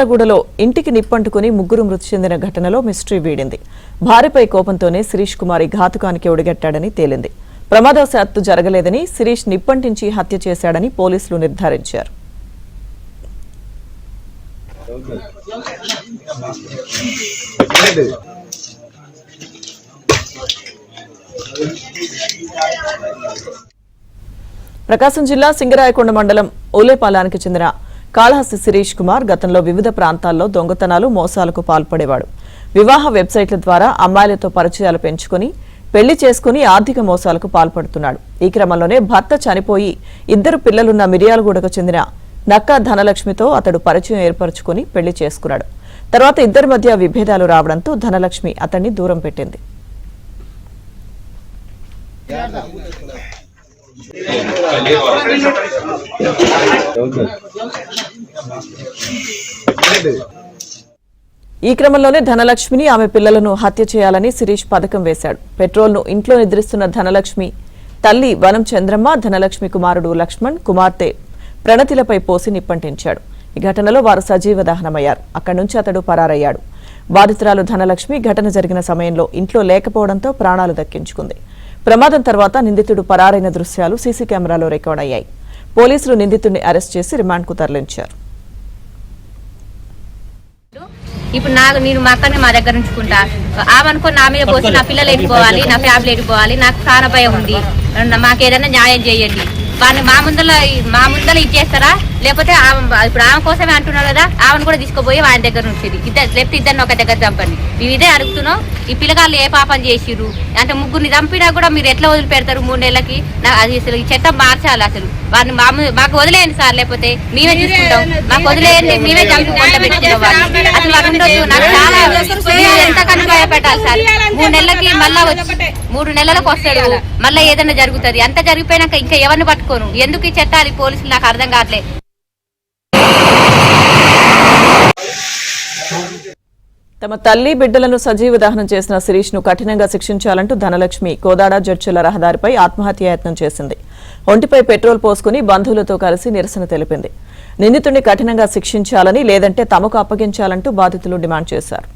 మిర్యాలగూడలో ఇంటికి నిప్పంటుకుని ముగ్గురు మృతి చెందిన ఘటనలో మిస్టరీ వీడింది. భార్యపై కోపంతోనే శిరీష్ కుమార్ ఘాతుకానికి ఒడిగట్టాడని తేలింది. ప్రమాదవశాత్తు జరగలేదని, శిరీష్ నిప్పంటించి హత్య చేశాడని పోలీసులు నిర్ధారించారు. ప్రకాశం జిల్లా సింగరాయకొండ మండలం ఓలేపాలానికి చెందిన కాళహస్తి శిరీష్ కుమార్ గతంలో వివిధ ప్రాంతాల్లో దొంగతనాలు, మోసాలకు పాల్పడేవాడు. వివాహ వెబ్సైట్ల ద్వారా అమ్మాయిలతో పరిచయాలు పెంచుకుని పెళ్లి చేసుకుని ఆర్థిక మోసాలకు పాల్పడుతున్నాడు. ఈ క్రమంలోనే భర్త చనిపోయి 2 పిల్లలున్న మిర్యాలగూడకు చెందిన నక్కా ధనలక్ష్మితో అతడు పరిచయం ఏర్పరచుకుని పెళ్లి చేసుకున్నాడు. తర్వాత ఇద్దరి మధ్య విభేదాలు రావడంతో ధనలక్ష్మి అతన్ని దూరం పెట్టింది. ఈ క్రమంలోనే ధనలక్ష్మిని, ఆమె పిల్లలను హత్య చేయాలని శిరీష్ పథకం వేశాడు. పెట్రోల్ను ఇంట్లో నిద్రిస్తున్న ధనలక్ష్మి తల్లి వనం చంద్రమ్మ, ధనలక్ష్మి కుమారుడు లక్ష్మణ్, కుమార్తె ప్రణతిలపై పోసి నిప్పంటించాడు. ఈ ఘటనలో వారు సజీవ దహనమయ్యారు. అక్కడి నుంచి అతడు పరారయ్యాడు. బాధితురాలు ధనలక్ష్మి ఘటన జరిగిన సమయంలో ఇంట్లో లేకపోవడంతో ప్రాణాలు దక్కించుకుంది. ప్రమాదం తర్వాత నిందితుడు పరారైన దృశ్యాలు సీసీ కెమెరాలో రికార్డ్ అయ్యాయి. పోలీసులు నిందితుడిని అరెస్ట్ చేసి రిమాండ్కు తరలించారు. ఇప్పుడు నేను మా అక్కని మా దగ్గర ఉంచుకుంటా, ఆమెనుకో నా మీద పోసి నా పిల్లలు వెళ్ళిపోవాలి, నా ఫ్యామిలీ వెళ్ళిపోవాలి, నాకు ప్రాణ భయం ఉంది, మాకు ఏదైనా న్యాయం చేయండి. వాడిని మా ముందర ఇచ్చేస్తారా, లేకపోతే ఇప్పుడు ఆమె కోసమే అంటున్నారు కదా, ఆమెను కూడా తీసుకుపోయి ఆయన దగ్గర ఉంచేది, లేకపోతే ఇద్దరిని ఒక దగ్గర చంపండి. మేము ఇదే అడుగుతున్నాం. ఈ పిల్లగాళ్ళు ఏ పాపం చేసిర్రు అంటే ముగ్గురిని చంపినా కూడా మీరు ఎట్లా వదిలిపెడతారు 3 నెలలకి? అది అసలు ఈ చట్టం మార్చాలి. అసలు వాడిని మాకు వదిలేయండి సార్, లేకపోతే మేమే చూసుకుంటాం, మాకు వదిలేయండి, మేమే చంపుకుంటాం పెట్టుకున్నాం. అసలు వాడు ఉండొచ్చు. నాకు చాలా ఎంత కనుక భయపెట్టాలి సార్. 3 నెలలకి మళ్ళా 3 నెలలకు వస్తాడు, మళ్ళీ ఏదైనా జరుగుతుంది. అంత జరిగిపోయినాక ఇంకా ఎవరిని పట్టుకోను? ఎందుకు ఈ చట్టాలు పోలీసులు నాకు అర్థం కావట్లేదు. తమ తల్లి బిడ్డలను సజీవ దహనం చేసిన శిరీష్ ను కఠినంగా శిక్షించాలంటూ ధనలక్ష్మి కోదాడ జడ్చల రహదారిపై ఆత్మహత్యాయత్నం చేసింది. ఒంటిపై పెట్రోల్ పోసుకుని బంధువులతో కలిసి నిరసన తెలిపింది. నిందితుడిని కఠినంగా శిక్షించాలని, లేదంటే తమకు అప్పగించాలంటూ బాధితులు డిమాండ్ చేశారు.